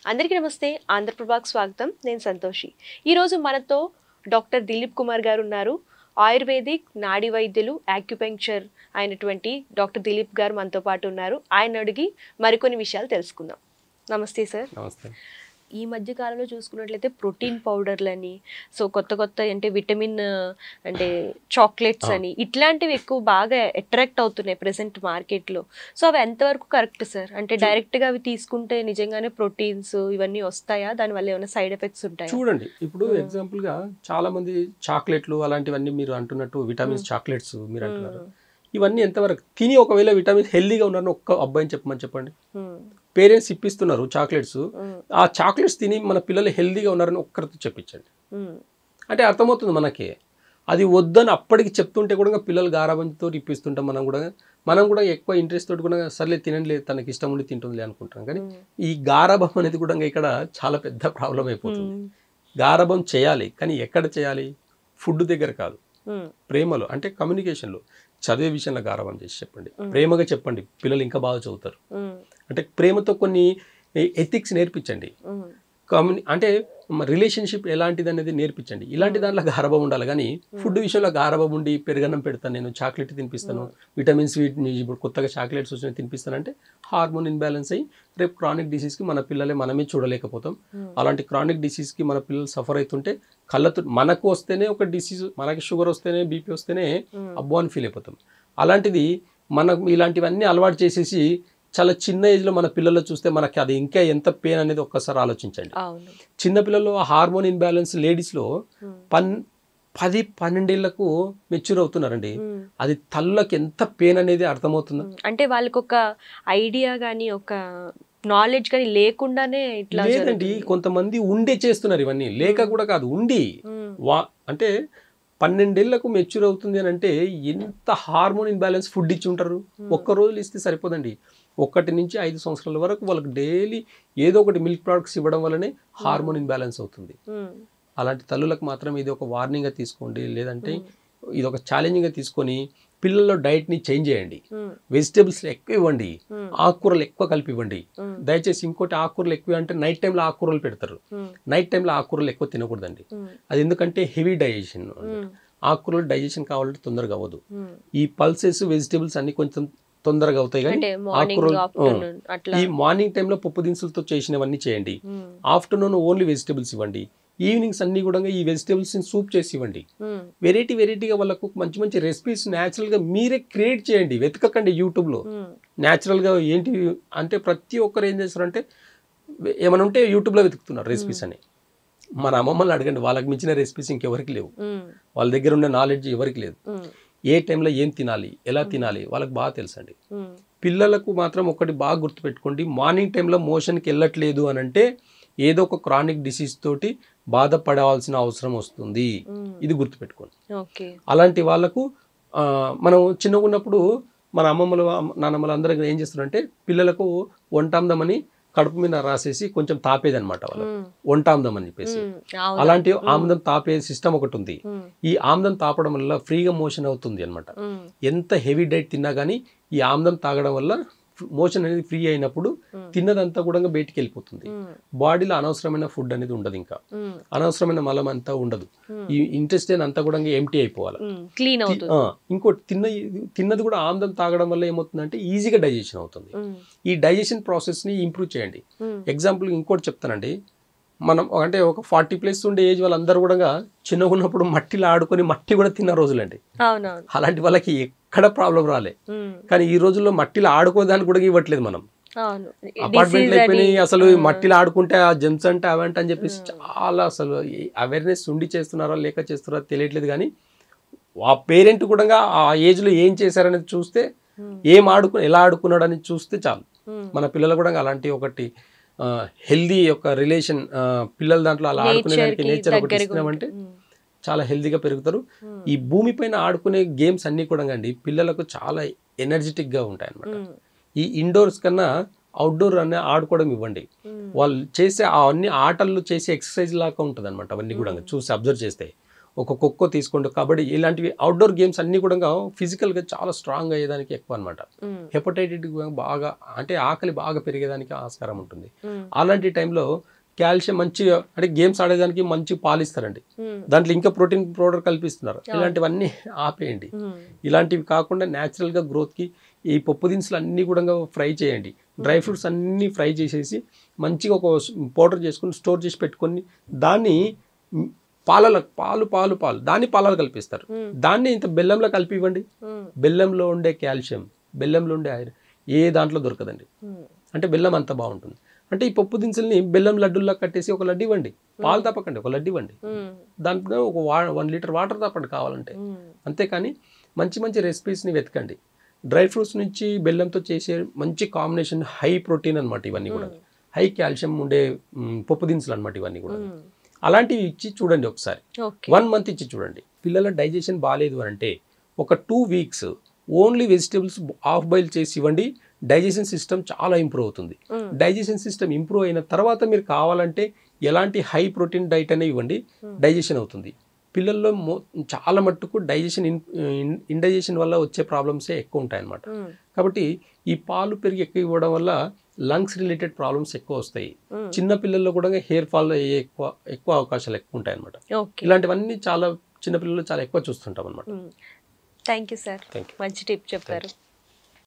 అందరికీ నమస్తే. ఆంధ్రప్రభకు స్వాగతం. నేను సంతోషి. ఈరోజు మనతో డాక్టర్ దిలీప్ కుమార్ గారు ఉన్నారు. ఆయుర్వేదిక్ నాడీ వైద్యులు, యాక్యుపంక్చర్ అయినటువంటి డాక్టర్ దిలీప్ గారు మనతో పాటు ఉన్నారు. ఆయన అడిగి మరికొన్ని విషయాలు తెలుసుకుందాం. నమస్తే సార్. నమస్తే. ఈ మధ్య కాలంలో చూసుకున్నట్లయితే ప్రోటీన్ పౌడర్లని, సో కొత్త కొత్త అంటే విటమిన్ అంటే చాక్లెట్స్ అని ఇట్లాంటివి ఎక్కువ బాగా అట్రాక్ట్ అవుతున్నాయి ప్రెసెంట్ మార్కెట్లో. సో అవి ఎంతవరకు కరెక్ట్ సార్? అంటే డైరెక్ట్గా అవి తీసుకుంటే నిజంగానే ప్రోటీన్స్ ఇవన్నీ వస్తాయా? దానివల్ల ఏమైనా సైడ్ ఎఫెక్ట్స్ ఉంటాయా? చూడండి, ఇప్పుడు ఎగ్జాంపుల్గా చాలా మంది చాక్లెట్లు అలాంటివన్నీ మీరు అంటున్నట్టు విటమిన్స్ చాక్లెట్స్ మీరు అంటున్నారు, ఇవన్నీ ఎంతవరకు తిని ఒకవేళ విటమిన్స్ హెల్దీగా ఉన్నారని ఒక్క అబ్బాయిని చెప్పండి. పేరెంట్స్ ఇప్పిస్తున్నారు చాక్లెట్స్, ఆ చాక్లెట్స్ తిని మన పిల్లలు హెల్దీగా ఉన్నారని ఒక్కరితో చెప్పించండి. అంటే అర్థమవుతుంది మనకి. అది వద్దని అప్పటికి చెప్తుంటే కూడా పిల్లలు గారాబంతో ఇప్పిస్తుంటాం. మనం కూడా ఎక్కువ ఇంట్రెస్ట్ తోటి కూడా సర్లే తినండి, తనకి ఇష్టం ఉండి తింటుంది అనుకుంటాం. కానీ ఈ గారాబం అనేది కూడా ఇక్కడ చాలా పెద్ద ప్రాబ్లం అయిపోతుంది. గారాబం చేయాలి, కానీ ఎక్కడ చేయాలి? ఫుడ్ దగ్గర కాదు, ప్రేమలో, అంటే కమ్యూనికేషన్లో. చదివే విషయంలో గారాబం చేసి చెప్పండి, ప్రేమగా చెప్పండి, పిల్లలు ఇంకా బాగా చదువుతారు. అంటే ప్రేమతో కొన్ని ఎథిక్స్ నేర్పించండి. అంటే రిలేషన్షిప్ ఎలాంటిది అనేది నేర్పించండి. ఇలాంటి దాంట్లో గారాబం ఉండాలి. కానీ ఫుడ్ విషయంలో గారాబం ఉండి పెరుగన్నం పెడతాను, నేను చాక్లెట్ తినిపిస్తాను, విటమిన్ స్వీట్ ఇప్పుడు కొత్తగా చాక్లెట్స్ వచ్చిన తినిపిస్తానంటే హార్మోన్ ఇన్బ్యాలెన్స్ అయ్యి రేపు క్రానిక్ డిసీజ్కి మన పిల్లలే మనమే చూడలేకపోతాం. అలాంటి క్రానిక్ డిసీజ్కి మన పిల్లలు సఫర్ అవుతుంటే కళ్ళతో మనకు వస్తేనే ఒక డిసీజ్, మనకి షుగర్ వస్తేనే బీపీ వస్తేనే అబ్బో అని ఫీల్ అయిపోతాం. అలాంటిది మనకు ఇలాంటివన్నీ అలవాటు చేసేసి చాలా చిన్న ఏజ్లో మన పిల్లల్లో చూస్తే మనకి అది ఇంకా ఎంత పెయిన్ అనేది ఒక్కసారి ఆలోచించండి. చిన్నపిల్లలు హార్మోన్ ఇన్బ్యాలెన్స్ లేడీస్లో 10-12 ఏళ్లకు మెచ్యూర్ అవుతున్నారండి. అది తల్లులకు ఎంత పెయిన్ అనేది అర్థమవుతుందా? అంటే వాళ్ళకి ఒక ఐడియా కానీ ఒక నాలెడ్జ్ కానీ లేకుండానే ఇట్లా లేదండి. కొంతమంది ఉండే చేస్తున్నారు ఇవన్నీ, లేక కూడా కాదు, ఉండి అంటే 12 ఏళ్లకు మెచ్యూర్ అవుతుంది అని అంటే ఎంత హార్మోన్ ఇన్బ్యాలెన్స్ ఫుడ్ ఇచ్చి ఉంటారు. ఒక్క రోజులు ఇస్తే సరిపోదండి. 1 నుంచి 5 సంవత్సరాల వరకు వాళ్ళకి డైలీ ఏదో ఒకటి మిల్క్ ప్రోడక్ట్స్ ఇవ్వడం వల్లనే హార్మోన్ ఇన్బ్యాలెన్స్ అవుతుంది. అలాంటి తల్లులకు మాత్రం ఇది ఒక వార్నింగ్గా తీసుకోండి, లేదంటే ఇది ఒక ఛాలెంజింగ్గా తీసుకొని పిల్లల్లో డైట్ని చేంజ్ చేయండి. వెజిటేబుల్స్ ఎక్కువ ఇవ్వండి, ఆకుకూరలు ఎక్కువ కలిపి ఇవ్వండి. దయచేసి ఇంకోటి, ఆకుకూరలు ఎక్కువ అంటే నైట్ టైంలో ఆకుకూరలు పెడతారు. నైట్ టైంలో ఆకుకూరలు ఎక్కువ తినకూడదండి. అది ఎందుకంటే హెవీ డైజెషన్. ఆకుకూరలు డైజెషన్ కావాలంటే తొందరగా అవ్వదు. ఈ పల్సెస్ వెజిటేబుల్స్ అన్ని కొంచెం తొందరగా అవుతాయి. కానీ ఆకుకూరలు ఈ మార్నింగ్ టైంలో పప్పు దినుసులతో చేసినవన్నీ చేయండి. ఆఫ్టర్నూన్ ఓన్లీ వెజిటేబుల్స్ ఇవ్వండి. ఈవినింగ్స్ అన్ని కూడా ఈ వెజిటేబుల్స్ సూప్ చేసి ఇవ్వండి. వెరైటీగా వాళ్ళకు మంచి మంచి రెసిపీస్ న్యాచురల్గా మీరే క్రియేట్ చేయండి. వెతకకండి యూట్యూబ్లో. న్యాచురల్గా ఏంటి అంటే ప్రతి ఒక్కరు ఏం చేస్తారంటే ఏమైనా ఉంటే యూట్యూబ్లో వెతుకుతున్నారు రెసిపీస్ అని. మన అమ్మమ్మల్ని అడగండి, వాళ్ళకి మించిన రెసిపీస్ ఇంకెవరికి లేవు. వాళ్ళ దగ్గర ఉండే నాలెడ్జ్ ఎవరికి లేదు. ఏ టైంలో ఏం తినాలి, ఎలా తినాలి వాళ్ళకి బాగా తెలుసండి. పిల్లలకు మాత్రం ఒకటి బాగా గుర్తుపెట్టుకోండి, మార్నింగ్ టైంలో మోషన్కి వెళ్ళట్లేదు అని అంటే ఏదో ఒక క్రానిక్ డిసీజ్ తోటి బాధపడాల్సిన అవసరం వస్తుంది. ఇది గుర్తుపెట్టుకోండి. అలాంటి వాళ్ళకు మనం చిన్నగా ఉన్నప్పుడు మన అమ్మమ్మలు నాన్నమ్మలు అందరూ ఏం చేస్తున్నారంటే పిల్లలకు వంటాందమని కడుపు మీద రాసేసి కొంచెం తాపేది అనమాట, వాళ్ళు వంటాందం అని చెప్పేసి. అలాంటి ఆమ్దం తాపే సిస్టమ్ ఒకటి ఉంది. ఈ ఆమ్దం తాపడం వల్ల ఫ్రీగా మోషన్ అవుతుంది అనమాట. ఎంత హెవీ డైట్ తిన్నా కానీ ఈ ఆమ్దం తాగడం వల్ల మోషన్ అనేది ఫ్రీ అయినప్పుడు తిన్నదంతా కూడా బయటికి వెళ్ళిపోతుంది. బాడీలో అనవసరమైన ఫుడ్ అనేది ఉండదు, ఇంకా అనవసరమైన మలం అంతా ఉండదు. ఈ ఇంటెస్టైన్ అంతా కూడా ఎంటీ అయిపోవాలి, క్లీన్ అవుతుంది. ఇంకోటి తిన్నది కూడా ఆమ్దం తాగడం వల్ల ఏమవుతుందంటే ఈజీగా డైజెషన్ అవుతుంది. ఈ డైజెషన్ ప్రాసెస్ ని ఇంప్రూవ్ చేయండి. ఎగ్జాంపుల్ ఇంకోటి చెప్తానండి, మనం అంటే ఒక 40+ ఉండే ఏజ్ వాళ్ళందరూ కూడా చిన్నగా ఉన్నప్పుడు మట్టిలో ఆడుకొని మట్టి కూడా తిన్న రోజులండి. అలాంటి వాళ్ళకి ఎక్కడ ప్రాబ్లం రాలే. కానీ ఈ రోజుల్లో మట్టిలో ఆడుకోదానికి కూడా ఇవ్వట్లేదు మనం. అపార్ట్మెంట్లు అయిపోయినాయి. అసలు మట్టిలో ఆడుకుంటే ఆ జెమ్స్ అంటే అవంట అని చెప్పేసి చాలా అసలు అవేర్నెస్ ఉండి చేస్తున్నారా లేక చేస్తున్నారా తెలియట్లేదు. కానీ ఆ పేరెంట్ కూడా ఆ ఏజ్ లో ఏం చేశారనేది చూస్తే, ఎలా ఆడుకున్నాడు అనేది చూస్తే చాలు. మన పిల్లలు కూడా అలాంటి ఒకటి హెల్దీ యొక్క రిలేషన్, పిల్లల దాంట్లో అలా ఆడుకునేదానికి నేచర్ ఒకటి ఇస్తున్నామంటే చాలా హెల్దీగా పెరుగుతారు. ఈ భూమి పైన ఆడుకునే గేమ్స్ అన్ని కూడా అండి పిల్లలకు చాలా ఎనర్జెటిక్ గా ఉంటాయి అన్నమాట. ఈ ఇండోర్స్ కన్నా అవుట్డోర్ అనే ఆడుకోవడం ఇవ్వండి. వాళ్ళు చేసే అవన్నీ ఆటల్లో చేసే ఎక్సర్సైజ్ లాగా ఉంటుంది అనమాట. అవన్నీ కూడా చూసి అబ్జర్వ్ చేస్తే ఒక ఖోఖో తీసుకోండి, కబడ్డీ, ఇలాంటివి అవుట్డోర్ గేమ్స్ అన్నీ కూడా ఫిజికల్గా చాలా స్ట్రాంగ్ అయ్యేదానికి ఎక్కువ అనమాట. హెపటైటిస్ బాగా అంటే ఆకలి బాగా పెరిగేదానికి ఆస్కారం ఉంటుంది. అలాంటి టైంలో కాల్షియం మంచిగా అంటే గేమ్స్ ఆడేదానికి మంచి పాలు ఇస్తారండి, దాంట్లో ఇంకా ప్రోటీన్ పౌడర్ కల్పిస్తున్నారు. ఇలాంటివన్నీ ఆపేయండి. ఇలాంటివి కాకుండా న్యాచురల్గా గ్రోత్కి ఈ పప్పు దినుసులు అన్నీ కూడా ఫ్రై చేయండి. డ్రై ఫ్రూట్స్ అన్నీ ఫ్రై చేసేసి మంచిగా ఒక పౌడర్ చేసుకొని స్టోర్ చేసి పెట్టుకొని దాన్ని పాలు దాన్ని పాలలో కల్పిస్తారు. దాన్ని ఇంత బెల్లంలో కలిపి ఇవ్వండి. బెల్లంలో ఉండే కాల్షియం, బెల్లంలో ఉండే ఐరన్ ఏ దాంట్లో దొరకదండి. అంటే బెల్లం అంత బాగుంటుంది. అంటే ఈ పప్పు దినుసుల్ని బెల్లం లడ్డూల్లా కట్టేసి ఒక లడ్డు ఇవ్వండి, పాలు తప్పకండి, ఒక లడ్డు ఇవ్వండి, దాంట్లో ఒక 1 లీటర్ వాటర్ తప్పండి కావాలంటే. అంతేకాని మంచి మంచి రెసిపీస్ని వెతకండి. డ్రై ఫ్రూట్స్ నుంచి బెల్లంతో చేసే మంచి కాంబినేషన్, హై ప్రోటీన్ అనమాట ఇవన్నీ కూడా, హై కాల్షియం ఉండే పప్పు దినుసులు అనమాట ఇవన్నీ కూడా. అలాంటివి ఇచ్చి చూడండి ఒకసారి, 1 మంత్ ఇచ్చి చూడండి. పిల్లల డైజెషన్ బాగాలేదు అంటే ఒక 2 weeks only vegetables half boil చేసి ఇవ్వండి. డైజెషన్ సిస్టమ్ చాలా ఇంప్రూవ్ అవుతుంది. డైజెషన్ సిస్టమ్ ఇంప్రూవ్ అయిన తర్వాత మీరు కావాలంటే ఎలాంటి హై ప్రోటీన్ డైట్ అనే ఇవ్వండి, డైజెషన్ అవుతుంది. పిల్లల్లో చాలా మట్టుకు డైజెషన్ ఇండైజెషన్ వల్ల వచ్చే ప్రాబ్లమ్సే ఎక్కువ ఉంటాయన్నమాట. కాబట్టి ఈ పాలు పెరిగి ఎక్కువ ఇవ్వడం వల్ల లంగ్స్ రిలేటెడ్ ప్రాబ్లమ్స్ ఎక్కువ వస్తాయి. చిన్న పిల్లల్లో కూడా హెయిర్ ఫాల్ అయ్యే ఎక్కువ అవకాశాలు ఎక్కువ ఉంటాయి అనమాట. ఇలాంటివన్నీ చాలా చిన్న పిల్లలు చాలా ఎక్కువ చూస్తుంటాం అనమాట. థ్యాంక్ యూ సార్, మంచి టిప్ చెప్పారు.